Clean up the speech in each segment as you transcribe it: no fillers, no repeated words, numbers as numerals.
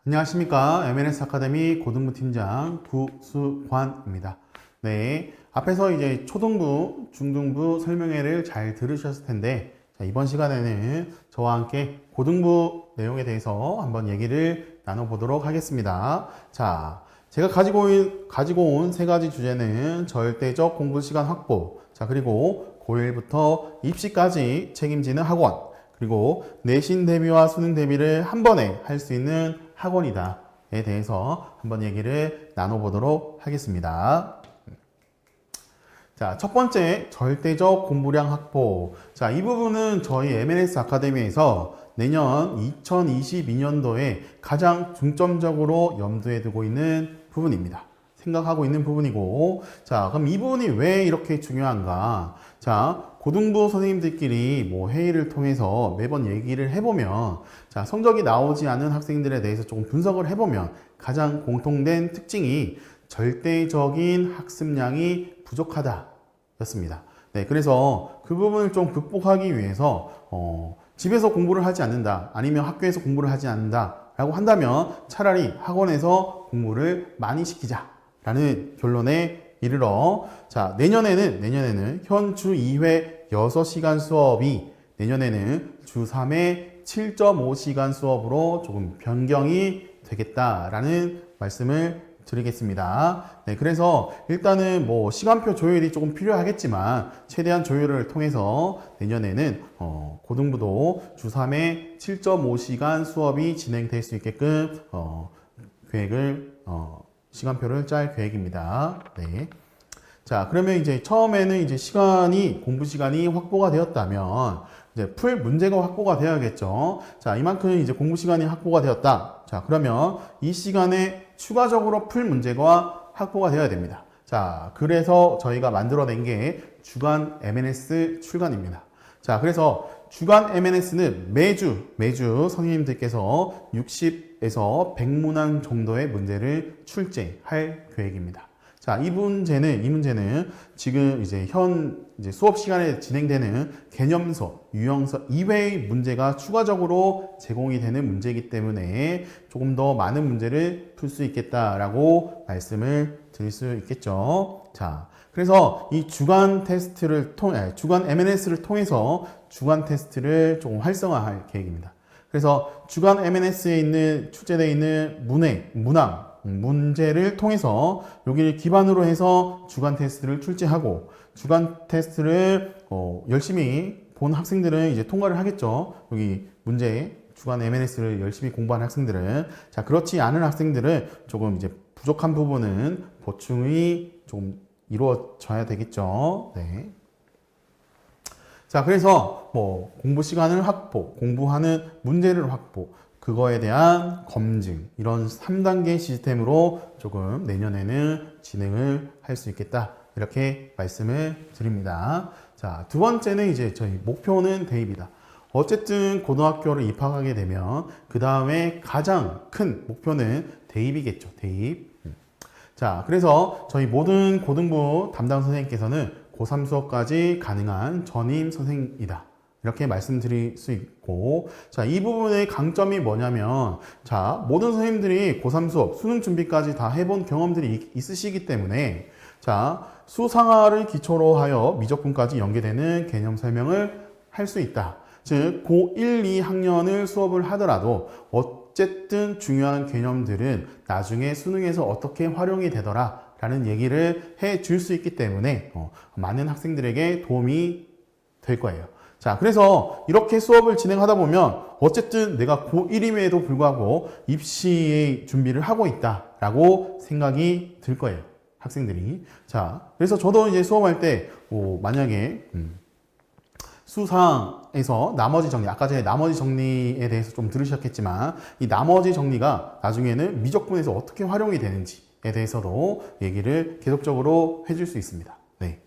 안녕하십니까. MLS 아카데미 고등부 팀장 구수관입니다. 네. 앞에서 이제 초등부, 중등부 설명회를 잘 들으셨을 텐데, 자, 이번 시간에는 저와 함께 고등부 내용에 대해서 한번 얘기를 나눠보도록 하겠습니다. 자, 제가 가지고 온 세 가지 주제는 절대적 공부 시간 확보, 자, 그리고 고1부터 입시까지 책임지는 학원, 그리고 내신 대비와 수능 대비를 한 번에 할 수 있는 학원이다에 대해서 한번 얘기를 나눠보도록 하겠습니다. 자, 첫 번째, 절대적 공부량 확보. 자, 이 부분은 저희 MLS 아카데미에서 내년 2022년도에 가장 중점적으로 염두에 두고 있는 부분입니다. 생각하고 있는 부분이고, 자, 그럼 이 부분이 왜 이렇게 중요한가? 자, 고등부 선생님들끼리 뭐 회의를 통해서 매번 얘기를 해보면, 자, 성적이 나오지 않은 학생들에 대해서 조금 분석을 해보면 가장 공통된 특징이 절대적인 학습량이 부족하다 였습니다. 네, 그래서 그 부분을 좀 극복하기 위해서 집에서 공부를 하지 않는다, 아니면 학교에서 공부를 하지 않는다 라고 한다면 차라리 학원에서 공부를 많이 시키자 라는 결론에 이르러, 자, 내년에는 현 주 2회 6시간 수업이 내년에는 주 3회 7.5시간 수업으로 조금 변경이 되겠다라는 말씀을 드리겠습니다. 네, 그래서 일단은 뭐 시간표 조율이 조금 필요하겠지만 최대한 조율을 통해서 내년에는 고등부도 주 3회 7.5시간 수업이 진행될 수 있게끔 시간표를 짤 계획입니다. 네. 자, 그러면 이제 처음에는 이제 공부 시간이 확보가 되었다면, 이제 풀 문제가 확보가 되어야겠죠. 자, 이만큼 이제 공부 시간이 확보가 되었다. 자, 그러면 이 시간에 추가적으로 풀 문제가 확보가 되어야 됩니다. 자, 그래서 저희가 만들어낸 게 주간 MNS 출간입니다. 자, 그래서 주간 MNS는 매주 선생님들께서 60에서 100문항 정도의 문제를 출제할 계획입니다. 자, 이 문제는 지금 이제 수업 시간에 진행되는 개념서, 유형서 이외의 문제가 추가적으로 제공이 되는 문제이기 때문에 조금 더 많은 문제를 풀 수 있겠다라고 말씀을 드릴 수 있겠죠. 자, 그래서 이 주간 MNS를 통해서 주간 테스트를 조금 활성화할 계획입니다. 그래서 주간 MNS에 출제되어 있는 문제를 통해서 여기를 기반으로 해서 주간 테스트를 출제하고, 주간 테스트를 열심히 본 학생들은 이제 통과를 하겠죠. 여기 주간 MNS를 열심히 공부한 학생들은. 자, 그렇지 않은 학생들은 조금 이제 부족한 부분은 보충이 좀 이루어져야 되겠죠. 네. 자, 그래서 뭐 공부 시간을 확보, 공부하는 문제를 확보, 그거에 대한 검증, 이런 3단계 시스템으로 조금 내년에는 진행을 할 수 있겠다, 이렇게 말씀을 드립니다. 자, 두 번째는 이제 저희 목표는 대입이다. 어쨌든 고등학교를 입학하게 되면 그 다음에 가장 큰 목표는 대입이겠죠. 대입. 자, 그래서 저희 모든 고등부 담당 선생님께서는 고3 수업까지 가능한 전임 선생이다, 이렇게 말씀드릴 수 있고, 자, 이 부분의 강점이 뭐냐면, 자, 모든 선생님들이 고3 수업, 수능 준비까지 다 해본 경험들이 있으시기 때문에, 자, 수상화를 기초로 하여 미적분까지 연계되는 개념 설명을 할 수 있다. 즉, 고1, 2학년을 수업을 하더라도 어쨌든 중요한 개념들은 나중에 수능에서 어떻게 활용이 되더라 라는 얘기를 해 줄 수 있기 때문에 많은 학생들에게 도움이 될 거예요. 자, 그래서 이렇게 수업을 진행하다 보면 어쨌든 내가 고1임에도 불구하고 입시의 준비를 하고 있다라고 생각이 들 거예요, 학생들이. 자, 그래서 저도 이제 수업할 때 만약에 수상에서 나머지 정리, 아까 전에 나머지 정리에 대해서 좀 들으셨겠지만, 이 나머지 정리가 나중에는 미적분에서 어떻게 활용이 되는지에 대해서도 얘기를 계속적으로 해줄 수 있습니다. 네.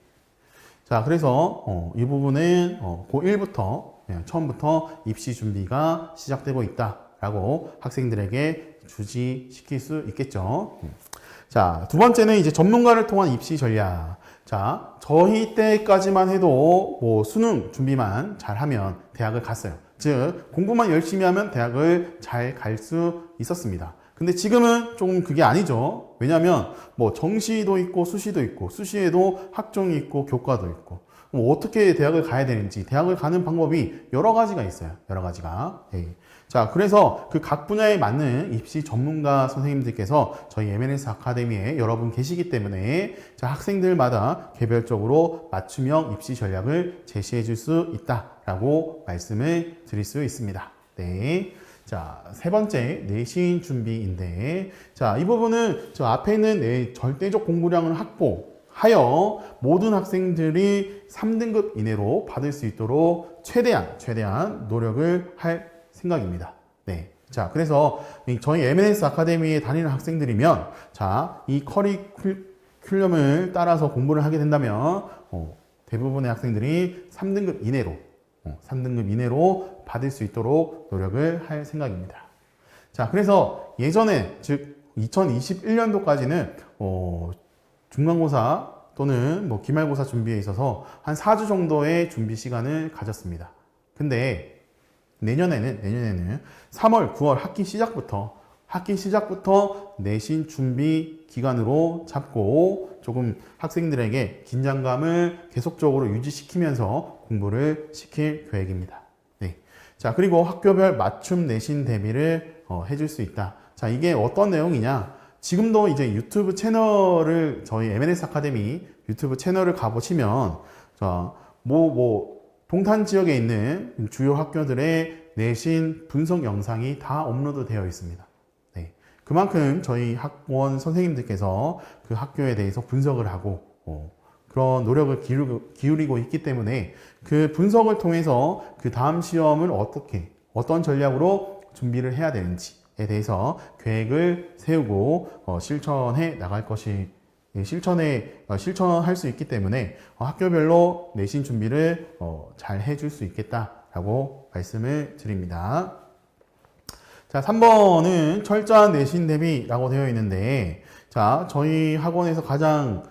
자, 그래서 이 부분은 고1부터 처음부터 입시 준비가 시작되고 있다라고 학생들에게 주지시킬 수 있겠죠. 자, 두 번째는 이제 전문가를 통한 입시 전략. 자, 저희 때까지만 해도 뭐 수능 준비만 잘하면 대학을 갔어요. 즉 공부만 열심히 하면 대학을 잘 갈 수 있었습니다. 근데 지금은 조금 그게 아니죠. 왜냐하면 뭐 정시도 있고 수시도 있고 수시에도 학종이 있고 교과도 있고 뭐 어떻게 대학을 가야 되는지 대학을 가는 방법이 여러 가지가 있어요. 여러 가지가. 예. 자, 그래서 그 각 분야에 맞는 입시 전문가 선생님들께서 저희 M&S 아카데미에 여러분 계시기 때문에 자, 학생들마다 개별적으로 맞춤형 입시 전략을 제시해 줄 수 있다라고 말씀을 드릴 수 있습니다. 네. 자, 세 번째, 내신 준비인데, 자, 이 부분은 저 앞에 있는 절대적 공부량을 확보하여 모든 학생들이 3등급 이내로 받을 수 있도록 최대한 노력을 할 생각입니다. 네. 자, 그래서 저희 M&S 아카데미에 다니는 학생들이면, 자, 이 커리큘럼을 따라서 공부를 하게 된다면, 대부분의 학생들이 3등급 이내로 받을 수 있도록 노력을 할 생각입니다. 자, 그래서 예전에, 즉, 2021년도까지는, 중간고사 또는 뭐 기말고사 준비에 있어서 한 4주 정도의 준비 시간을 가졌습니다. 근데 내년에는 3월, 9월 학기 시작부터 내신 준비 기간으로 잡고 조금 학생들에게 긴장감을 계속적으로 유지시키면서 공부를 시킬 계획입니다. 네. 자, 그리고 학교별 맞춤 내신 대비를 해줄 수 있다. 자, 이게 어떤 내용이냐? 지금도 이제 유튜브 채널을 저희 M&S 아카데미 유튜브 채널을 가보시면 자, 동탄 지역에 있는 주요 학교들의 내신 분석 영상이 다 업로드 되어 있습니다. 네. 그만큼 저희 학원 선생님들께서 그 학교에 대해서 분석을 하고 그런 노력을 기울이고 있기 때문에 그 분석을 통해서 그 다음 시험을 어떤 전략으로 준비를 해야 되는지에 대해서 계획을 세우고 실천해 나갈 것이 실천할 수 있기 때문에 학교별로 내신 준비를 잘 해줄 수 있겠다라고 말씀을 드립니다. 자, 3번은 철저한 내신 대비라고 되어 있는데, 자, 저희 학원에서 가장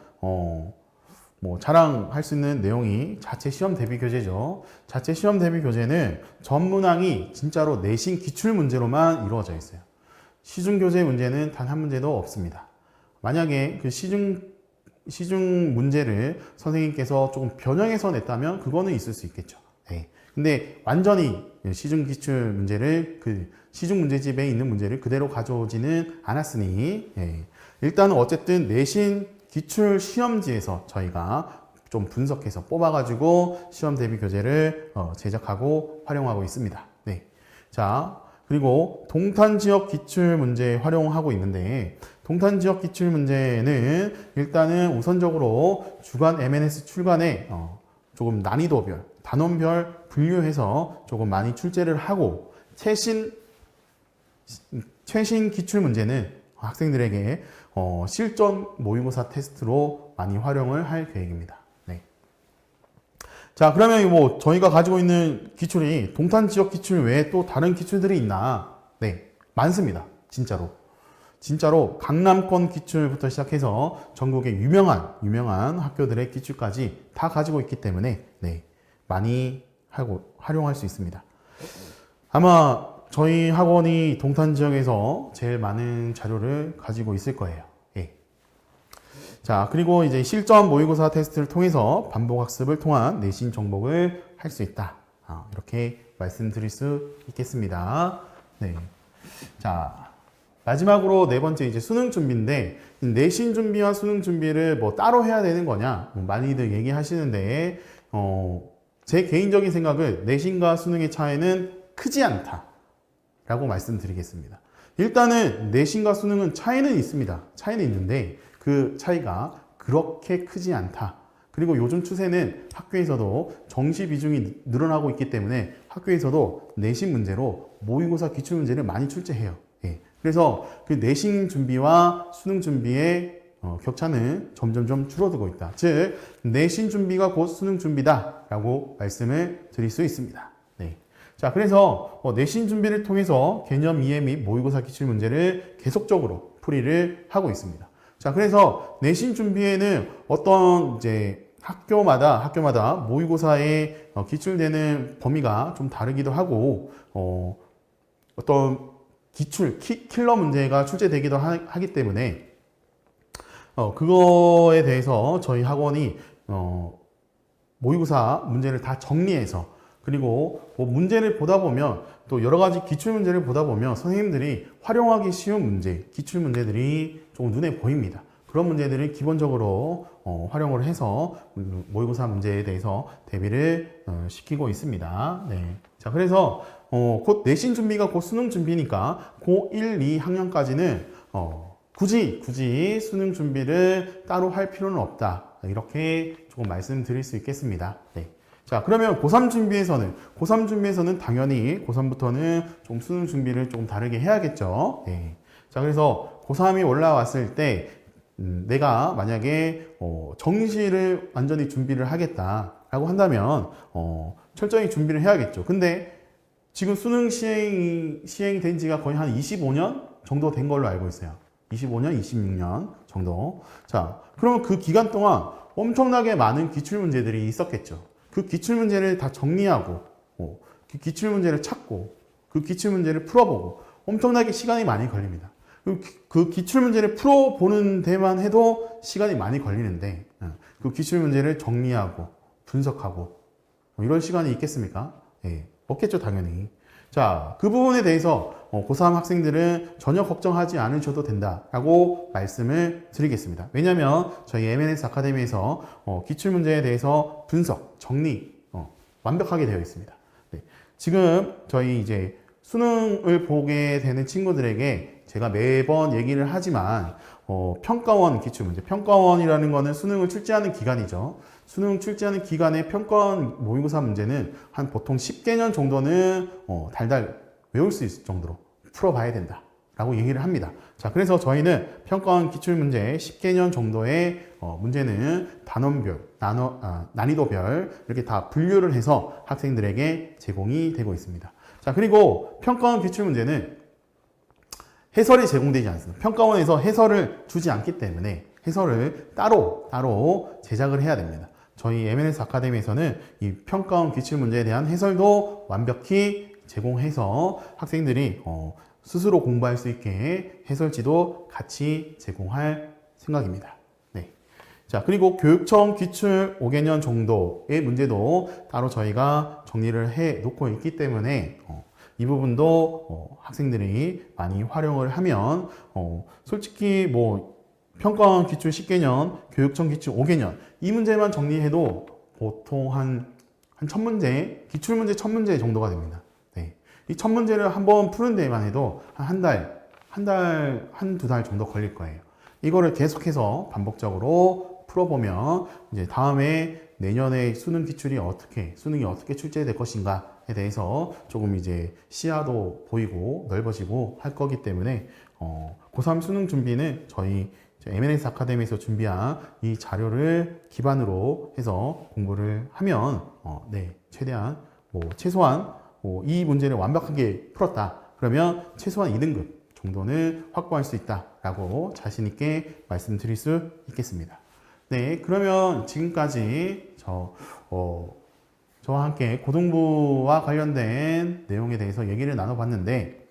자랑할 수 있는 내용이 자체 시험 대비 교재죠. 자체 시험 대비 교재는 전문항이 진짜로 내신 기출 문제로만 이루어져 있어요. 시중 교재 문제는 단 한 문제도 없습니다. 만약에 그 시중 문제를 선생님께서 조금 변형해서 냈다면 그거는 있을 수 있겠죠. 네. 근데 완전히 시중 기출 문제를 그 시중 문제집에 있는 문제를 그대로 가져오지는 않았으니 일단은 어쨌든 내신 기출 시험지에서 저희가 좀 분석해서 뽑아가지고 시험 대비 교재를 제작하고 활용하고 있습니다. 네. 자, 그리고 동탄 지역 기출 문제 활용하고 있는데 동탄 지역 기출 문제는 일단은 우선적으로 주간 M&S 출간에 조금 난이도별, 단원별 분류해서 조금 많이 출제를 하고 최신 기출 문제는 학생들에게 실전 모의고사 테스트로 많이 활용을 할 계획입니다. 네. 자, 그러면 저희가 가지고 있는 기출이 동탄 지역 기출 외에 또 다른 기출들이 있나? 네, 많습니다. 진짜로 강남권 기출부터 시작해서 전국의 유명한 학교들의 기출까지 다 가지고 있기 때문에 네, 많이 활용할 수 있습니다. 아마 저희 학원이 동탄 지역에서 제일 많은 자료를 가지고 있을 거예요. 예. 자, 그리고 이제 실전 모의고사 테스트를 통해서 반복 학습을 통한 내신 정복을 할 수 있다. 이렇게 말씀드릴 수 있겠습니다. 네. 자, 마지막으로 네 번째 이제 수능 준비인데 내신 준비와 수능 준비를 따로 해야 되는 거냐 많이들 얘기하시는데 제 개인적인 생각은 내신과 수능의 차이는 크지 않다. 라고 말씀드리겠습니다. 일단은 내신과 수능은 차이는 있습니다. 차이는 있는데 그 차이가 그렇게 크지 않다. 그리고 요즘 추세는 학교에서도 정시 비중이 늘어나고 있기 때문에 학교에서도 내신 문제로 모의고사 기출 문제를 많이 출제해요. 예. 그래서 그 내신 준비와 수능 준비의 격차는 점점 줄어들고 있다. 즉 내신 준비가 곧 수능 준비다 라고 말씀을 드릴 수 있습니다. 자, 그래서 내신 준비를 통해서 개념 이해 및 모의고사 기출 문제를 계속적으로 풀이를 하고 있습니다. 자, 그래서 내신 준비에는 어떤 이제 학교마다 모의고사에 기출되는 범위가 좀 다르기도 하고 어떤 킬러 문제가 출제되기도 하기 때문에 그거에 대해서 저희 학원이 모의고사 문제를 다 정리해서, 그리고 뭐 문제를 보다 보면 또 여러 가지 기출 문제를 보다 보면 선생님들이 활용하기 쉬운 문제, 기출 문제들이 조금 눈에 보입니다. 그런 문제들을 기본적으로 활용을 해서 모의고사 문제에 대해서 대비를 시키고 있습니다. 네. 자, 그래서 곧 내신 준비가 곧 수능 준비니까 고1, 2학년까지는 굳이 수능 준비를 따로 할 필요는 없다. 이렇게 조금 말씀드릴 수 있겠습니다. 네. 자, 그러면 고3 준비에서는 당연히 고3부터는 좀 수능 준비를 조금 다르게 해야겠죠. 네. 자, 그래서 고3이 올라왔을 때 내가 만약에 정시를 완전히 준비를 하겠다라고 한다면 철저히 준비를 해야겠죠. 근데 지금 수능 시행이 된 지가 거의 한 25년 정도 된 걸로 알고 있어요. 25년, 26년 정도. 자, 그러면 그 기간 동안 엄청나게 많은 기출문제들이 있었겠죠. 그 기출문제를 다 정리하고, 그 기출문제를 찾고, 그 기출문제를 풀어보고, 엄청나게 시간이 많이 걸립니다. 그 기출문제를 풀어보는 데만 해도 시간이 많이 걸리는데, 그 기출문제를 정리하고, 분석하고, 이런 시간이 있겠습니까? 예, 없겠죠, 당연히. 자, 그 부분에 대해서 고3 학생들은 전혀 걱정하지 않으셔도 된다라고 말씀을 드리겠습니다. 왜냐하면 저희 MNS 아카데미에서 기출문제에 대해서 분석, 정리 완벽하게 되어 있습니다. 네. 지금 저희 이제 수능을 보게 되는 친구들에게 제가 매번 얘기를 하지만 평가원 기출문제, 평가원이라는 거는 수능을 출제하는 기간이죠. 수능 출제하는 기간에 평가원 모의고사 문제는 한 보통 10개년 정도는 달달 외울 수 있을 정도로 풀어봐야 된다 라고 얘기를 합니다. 자, 그래서 저희는 평가원 기출문제 10개년 정도의 문제는 단원별, 난이도별 이렇게 다 분류를 해서 학생들에게 제공이 되고 있습니다. 자, 그리고 평가원 기출문제는 해설이 제공되지 않습니다. 평가원에서 해설을 주지 않기 때문에 해설을 따로 제작을 해야 됩니다. 저희 MNS 아카데미에서는 이 평가원 기출문제에 대한 해설도 완벽히 제공해서 학생들이 스스로 공부할 수 있게 해설지도 같이 제공할 생각입니다. 네. 자, 그리고 교육청 기출 5개년 정도의 문제도 따로 저희가 정리를 해 놓고 있기 때문에 이 부분도 학생들이 많이 활용을 하면 솔직히 뭐 평가원 기출 10개년, 교육청 기출 5개년 이 문제만 정리해도 보통 한 1000문제, 기출문제 1000문제 정도가 됩니다. 네. 이 1000문제를 한번 푸는 데만 해도 한두 달 정도 걸릴 거예요. 이거를 계속해서 반복적으로 풀어보면 이제 다음에 내년에 수능이 어떻게 출제될 것인가에 대해서 조금 이제 시야도 보이고 넓어지고 할 거기 때문에 고3 수능 준비는 저희 MNS 아카데미에서 준비한 이 자료를 기반으로 해서 공부를 하면 최대한 최소한 이 문제를 완벽하게 풀었다. 그러면 최소한 2등급 정도는 확보할 수 있다라고 자신 있게 말씀드릴 수 있겠습니다. 네, 그러면 지금까지 저와 함께 고등부와 관련된 내용에 대해서 얘기를 나눠봤는데,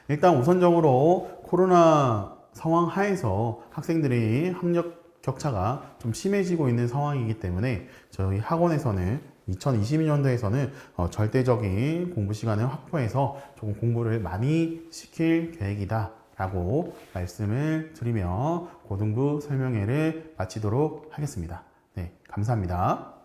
일단 우선적으로 코로나 상황 하에서 학생들이 학력 격차가 좀 심해지고 있는 상황이기 때문에 저희 학원에서는 2022년도에서는 절대적인 공부 시간을 확보해서 조금 공부를 많이 시킬 계획이다 라고 말씀을 드리며 고등부 설명회를 마치도록 하겠습니다. 네, 감사합니다.